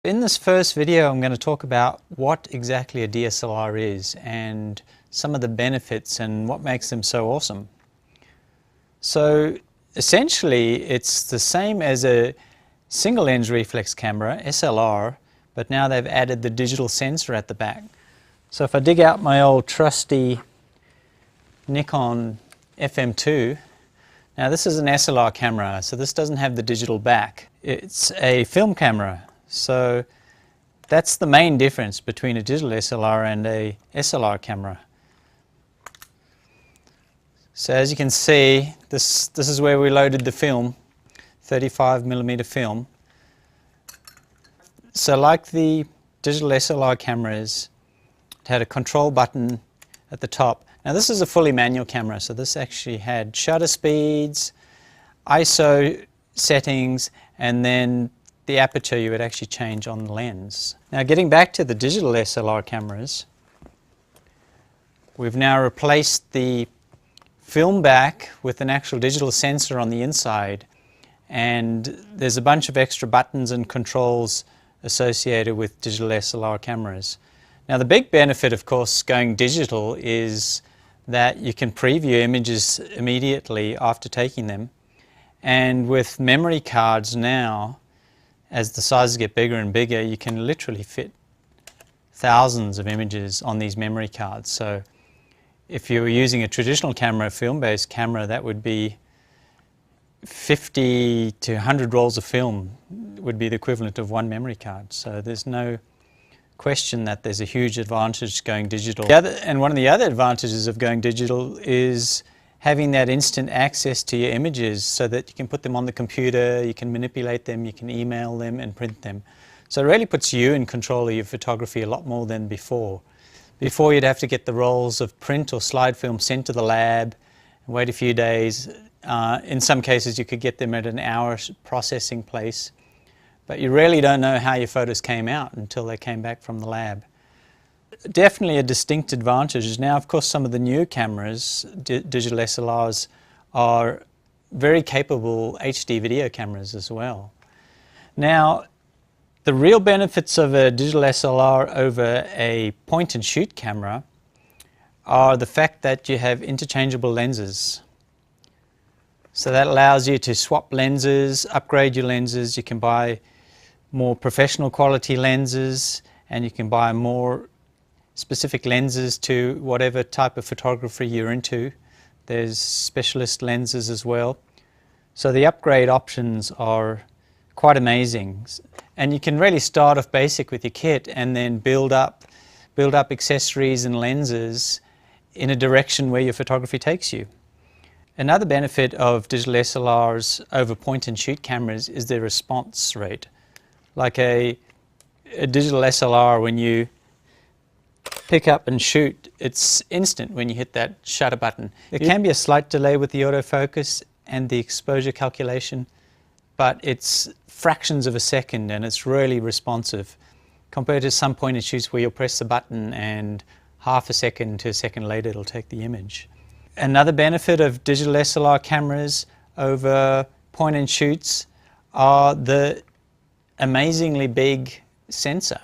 In this first video, I'm going to talk about what exactly a DSLR is and some of the benefits and what makes them so awesome. So essentially, it's the same as a single lens reflex camera, SLR, but now they've added the digital sensor at the back. So if I dig out my old trusty Nikon FM2, now this is an SLR camera, so this doesn't have the digital back. It's a film camera. So that's the main difference between a digital SLR and a SLR camera. So as you can see, this is where we loaded the film, 35mm film. So like the digital SLR cameras, it had a control button at the top. Now this is a fully manual camera, so this actually had shutter speeds, ISO settings, and then the aperture you would actually change on the lens. Now getting back to the digital SLR cameras, we've now replaced the film back with an actual digital sensor on the inside, and there's a bunch of extra buttons and controls associated with digital SLR cameras. Now the big benefit, of course, going digital is that you can preview images immediately after taking them, and with memory cards now, as the sizes get bigger and bigger, you can literally fit thousands of images on these memory cards. So if you were using a traditional camera, a film-based camera, that would be 50 to 100 rolls of film would be the equivalent of one memory card. So there's no question that there's a huge advantage going digital. And one of the other advantages of going digital is having that instant access to your images so that you can put them on the computer, you can manipulate them, you can email them and print them. So it really puts you in control of your photography a lot more than before. Before you'd have to get the rolls of print or slide film sent to the lab and wait a few days. In some cases you could get them at an hour processing place, but you really don't know how your photos came out until they came back from the lab. Definitely a distinct advantage. Now, of course, some of the new cameras, digital SLRs, are very capable HD video cameras as well. Now, the real benefits of a digital SLR over a point-and-shoot camera are the fact that you have interchangeable lenses. So that allows you to swap lenses, upgrade your lenses. You can buy more professional quality lenses, and you can buy more specific lenses to whatever type of photography you're into. There's specialist lenses as well. So the upgrade options are quite amazing. And you can really start off basic with your kit and then build up accessories and lenses in a direction where your photography takes you. Another benefit of digital SLRs over point-and-shoot cameras is their response rate. Like a digital SLR, when you pick up and shoot, it's instant when you hit that shutter button. There can be a slight delay with the autofocus and the exposure calculation, but it's fractions of a second and it's really responsive compared to some point and shoots where you'll press the button and half a second to a second later it'll take the image. Another benefit of digital SLR cameras over point and shoots are the amazingly big sensor,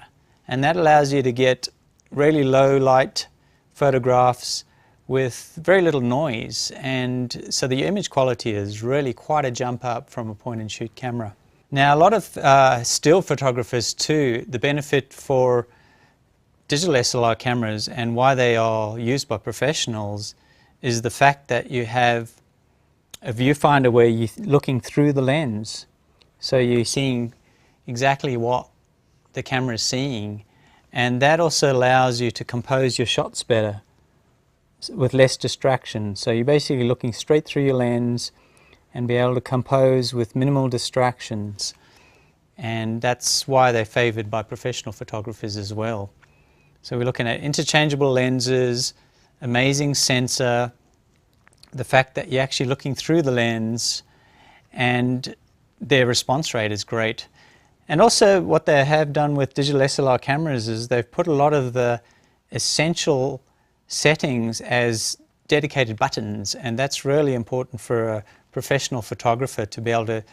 and that allows you to get really low light photographs with very little noise, and so the image quality is really quite a jump up from a point and shoot camera. Now a lot of still photographers too, the benefit for digital SLR cameras and why they are used by professionals is the fact that you have a viewfinder where you're looking through the lens, so you're seeing exactly what the camera is seeing. And that also allows you to compose your shots better with less distraction. So you're basically looking straight through your lens and be able to compose with minimal distractions. And that's why they're favored by professional photographers as well. So we're looking at interchangeable lenses, amazing sensor, the fact that you're actually looking through the lens, and their response rate is great. And also what they have done with digital SLR cameras is they've put a lot of the essential settings as dedicated buttons, and that's really important for a professional photographer to be able to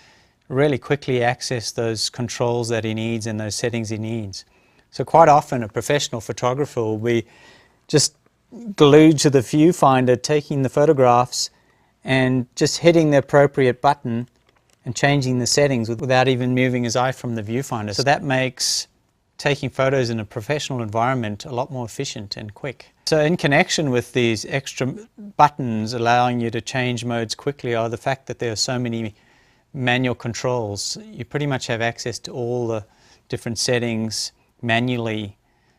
really quickly access those controls that he needs and those settings he needs. So quite often a professional photographer will be just glued to the viewfinder, taking the photographs and just hitting the appropriate button and changing the settings without even moving his eye from the viewfinder. So that makes taking photos in a professional environment a lot more efficient and quick. So in connection with these extra buttons allowing you to change modes quickly are the fact that there are so many manual controls. You pretty much have access to all the different settings manually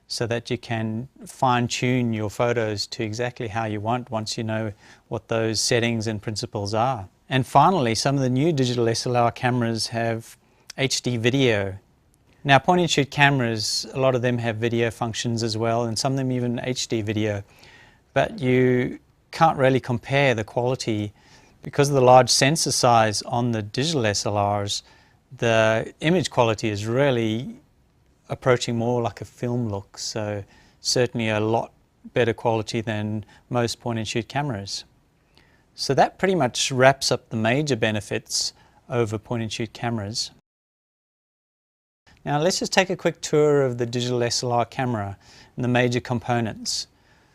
so that you can fine-tune your photos to exactly how you want once you know what those settings and principles are. And finally, some of the new digital SLR cameras have HD video. Now, point-and-shoot cameras, a lot of them have video functions as well, and some of them even HD video. But you can't really compare the quality because of the large sensor size on the digital SLRs. The image quality is really approaching more like a film look, so certainly a lot better quality than most point-and-shoot cameras. So that pretty much wraps up the major benefits over point-and-shoot cameras. Now let's just take a quick tour of the digital SLR camera and the major components.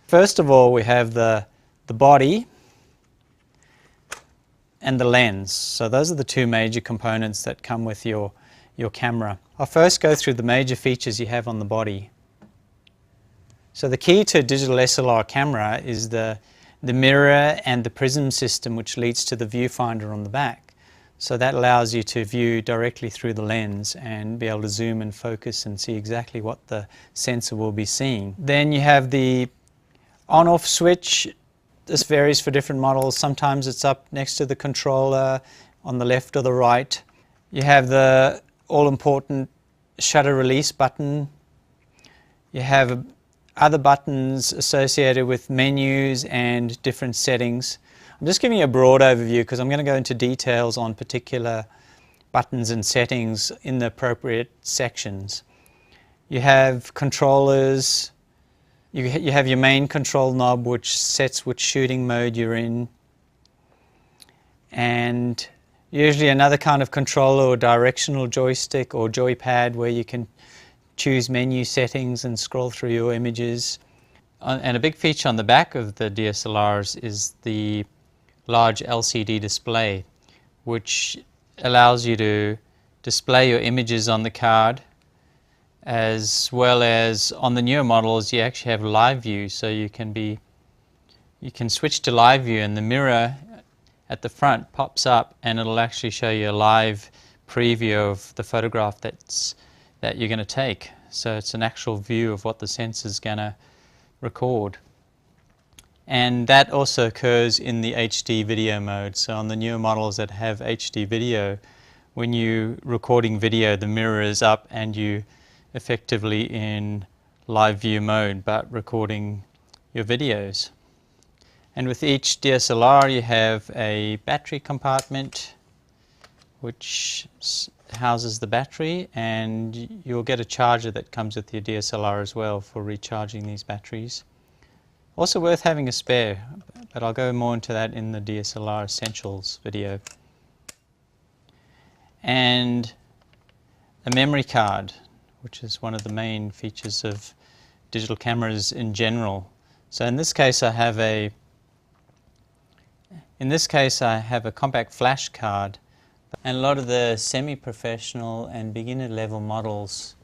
First of all, we have the body and the lens. So those are the two major components that come with your camera. I'll first go through the major features you have on the body. So the key to a digital SLR camera is the mirror and the prism system, which leads to the viewfinder on the back. So that allows you to view directly through the lens and be able to zoom and focus and see exactly what the sensor will be seeing. Then you have the on-off switch. This varies for different models. Sometimes it's up next to the controller on the left or the right. You have the all-important shutter release button. You have other buttons associated with menus and different settings. I'm just giving you a broad overview because I'm going to go into details on particular buttons and settings in the appropriate sections. You have controllers. You have your main control knob, which sets which shooting mode you're in, and usually another kind of controller or directional joystick or joypad where you can choose menu settings and scroll through your images. And a big feature on the back of the DSLRs is the large LCD display, which allows you to display your images on the card, as well as on the newer models you actually have live view, so you can switch to live view and the mirror at the front pops up and it'll actually show you a live preview of the photograph that you're going to take. So it's an actual view of what the sensor's going to record. And that also occurs in the HD video mode. So on the newer models that have HD video, when you're recording video, the mirror is up and you effectively in live view mode, but recording your videos. And with each DSLR you have a battery compartment which houses the battery, and you'll get a charger that comes with your DSLR as well for recharging these batteries. Also worth having a spare, but I'll go more into that in the DSLR Essentials video. And a memory card, which is one of the main features of digital cameras in general. So in this case I have a compact flash card, and a lot of the semi-professional and beginner level models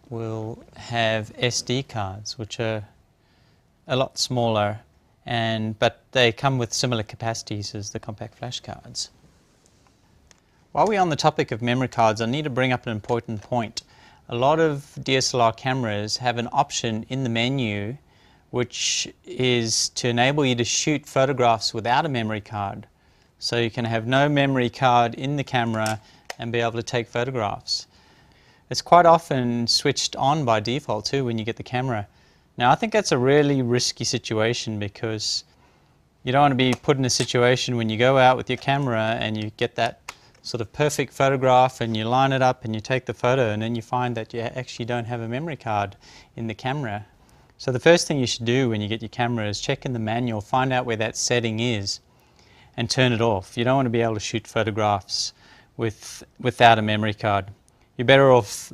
will have SD cards, which are a lot smaller, but they come with similar capacities as the compact flash cards. While we're on the topic of memory cards, I need to bring up an important point. A lot of DSLR cameras have an option in the menu which is to enable you to shoot photographs without a memory card. So you can have no memory card in the camera and be able to take photographs. It's quite often switched on by default too when you get the camera. Now I think that's a really risky situation because you don't want to be put in a situation when you go out with your camera and you get that sort of perfect photograph and you line it up and you take the photo and then you find that you actually don't have a memory card in the camera. So the first thing you should do when you get your camera is check in the manual, find out where that setting is and turn it off. You don't want to be able to shoot photographs without a memory card. You're better off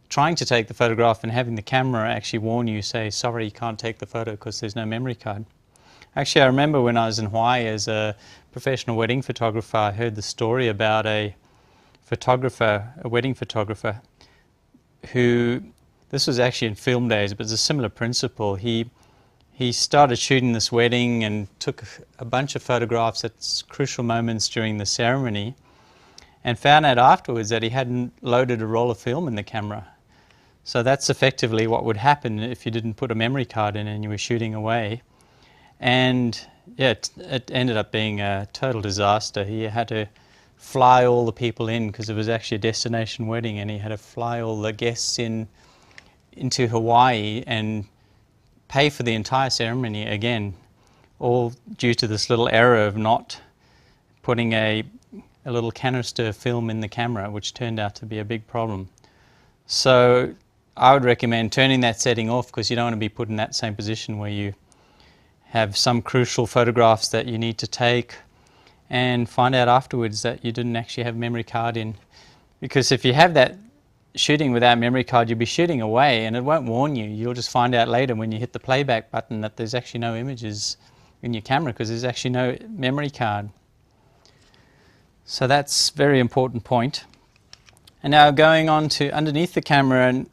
trying to take the photograph and having the camera actually warn you, say, sorry, you can't take the photo because there's no memory card. Actually, I remember when I was in Hawaii as a professional wedding photographer, I heard the story about a wedding photographer, who, this was actually in film days, but it's a similar principle. He started shooting this wedding and took a bunch of photographs at crucial moments during the ceremony, and found out afterwards that he hadn't loaded a roll of film in the camera. So that's effectively what would happen if you didn't put a memory card in and you were shooting away. And yeah, it ended up being a total disaster. He had to fly all the people in, because it was actually a destination wedding, and he had to fly all the guests into Hawaii and pay for the entire ceremony again, all due to this little error of not putting a little canister of film in the camera, which turned out to be a big problem. So I would recommend turning that setting off, because you don't want to be put in that same position where you have some crucial photographs that you need to take and find out afterwards that you didn't actually have memory card in. Because if you have that shooting without memory card, you'll be shooting away and it won't warn you. You'll just find out later when you hit the playback button that there's actually no images in your camera because there's actually no memory card. So that's a very important point. And now going on to underneath the camera, and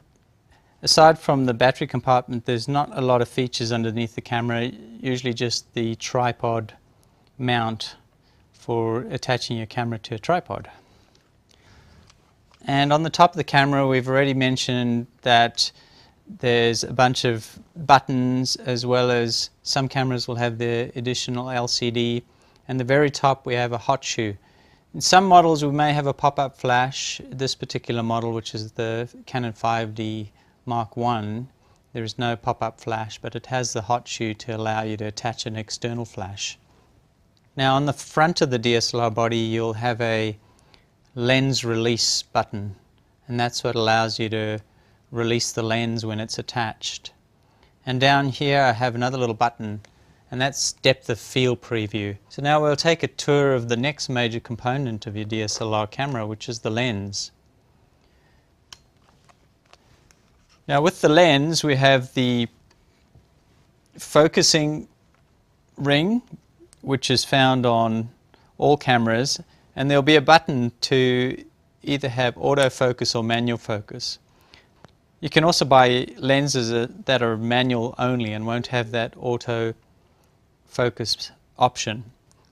aside from the battery compartment, there's not a lot of features underneath the camera, usually just the tripod mount for attaching your camera to a tripod. And on the top of the camera, we've already mentioned that there's a bunch of buttons, as well as some cameras will have the additional LCD. And the very top we have a hot shoe. In some models we may have a pop-up flash. This particular model, which is the Canon 5D Mark I, there is no pop-up flash, but it has the hot shoe to allow you to attach an external flash. Now on the front of the DSLR body you'll have a lens release button, and that's what allows you to release the lens when it's attached. And down here I have another little button, and that's depth of field preview. So now we'll take a tour of the next major component of your DSLR camera, which is the lens. Now with the lens we have the focusing ring, which is found on all cameras, and there'll be a button to either have autofocus or manual focus. You can also buy lenses that are manual only and won't have that auto focus option.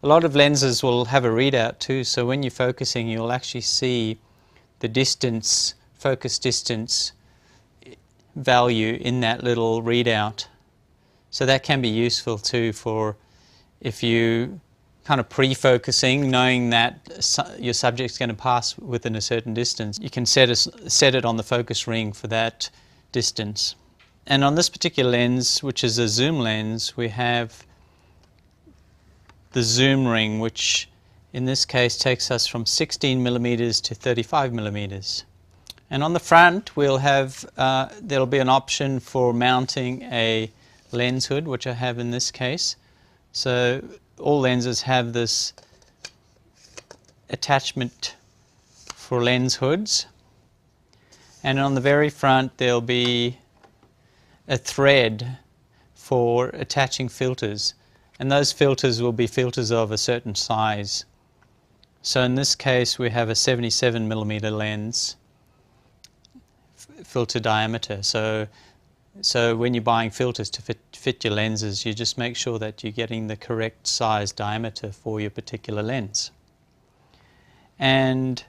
A lot of lenses will have a readout too, so when you're focusing you'll actually see the distance, focus distance value in that little readout. So that can be useful too for if you kind of pre-focusing, knowing that your subject's going to pass within a certain distance. You can set it on the focus ring for that distance. And on this particular lens, which is a zoom lens, we have the zoom ring, which in this case takes us from 16mm to 35mm. And on the front we'll have, there'll be an option for mounting a lens hood, which I have in this case. So all lenses have this attachment for lens hoods, and on the very front there'll be a thread for attaching filters, and those filters will be filters of a certain size. So in this case we have a 77mm lens filter diameter. So when you're buying filters to fit your lenses, you just make sure that you're getting the correct size diameter for your particular lens. And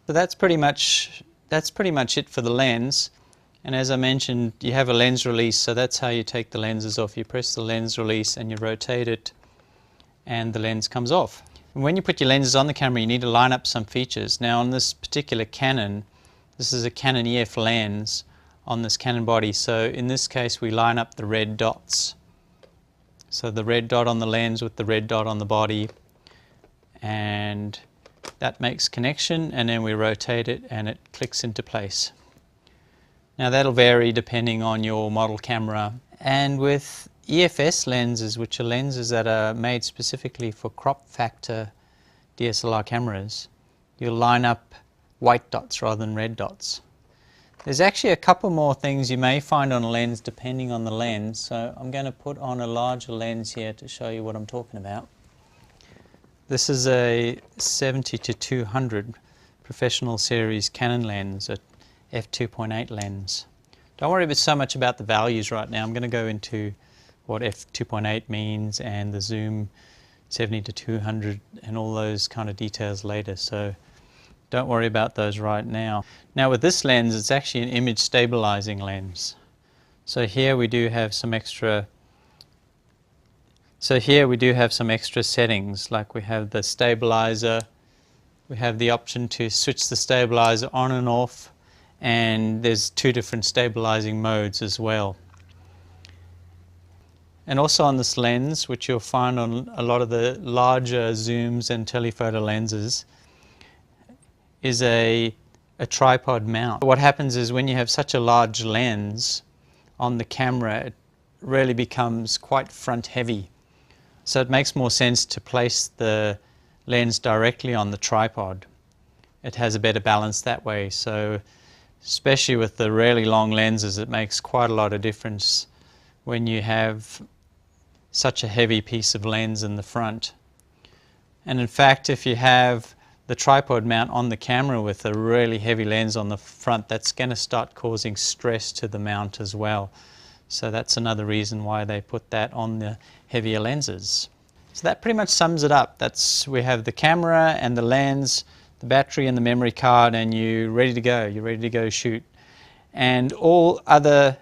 so that's pretty much it for the lens. And as I mentioned, you have a lens release, so that's how you take the lenses off. You press the lens release and you rotate it and the lens comes off. And when you put your lenses on the camera you need to line up some features. Now on this particular Canon, this is a Canon EF lens on this Canon body, so in this case we line up the red dots. So the red dot on the lens with the red dot on the body, and that makes connection, and then we rotate it and it clicks into place. Now that'll vary depending on your model camera. And with EFS lenses, which are lenses that are made specifically for crop factor DSLR cameras, you'll line up white dots rather than red dots. There's actually a couple more things you may find on a lens depending on the lens, so I'm going to put on a larger lens here to show you what I'm talking about. This is a 70-200 professional series Canon lens, a f2.8 lens. Don't worry so much about the values right now. I'm going to go into what f2.8 means and the zoom 70-200 and all those kind of details later, so don't worry about those right now. Now with this lens, it's actually an image stabilizing lens. So here we do have some extra settings, like we have the stabilizer, we have the option to switch the stabilizer on and off, and there's 2 different stabilizing modes as well. And also on this lens, which you'll find on a lot of the larger zooms and telephoto lenses, is a tripod mount. What happens is when you have such a large lens on the camera, it really becomes quite front heavy. So it makes more sense to place the lens directly on the tripod. It has a better balance that way. So especially with the really long lenses, it makes quite a lot of difference when you have such a heavy piece of lens in the front. And in fact, if you have the tripod mount on the camera with a really heavy lens on the front, that's going to start causing stress to the mount as well. So that's another reason why they put that on the heavier lenses. So that pretty much sums it up. We have the camera and the lens, the battery and the memory card, and you're ready to go. You're ready to go shoot. And all other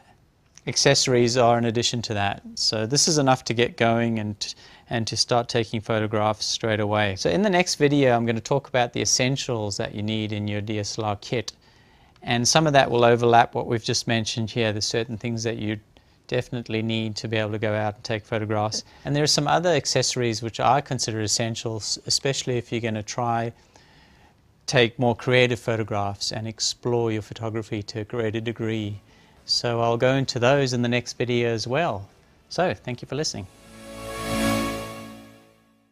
accessories are in addition to that. So this is enough to get going and to start taking photographs straight away. So in the next video, I'm going to talk about the essentials that you need in your DSLR kit. And some of that will overlap what we've just mentioned here. There's certain things that you definitely need to be able to go out and take photographs. And there are some other accessories which I consider essentials, especially if you're going to take more creative photographs and explore your photography to a greater degree. So I'll go into those in the next video as well. So thank you for listening.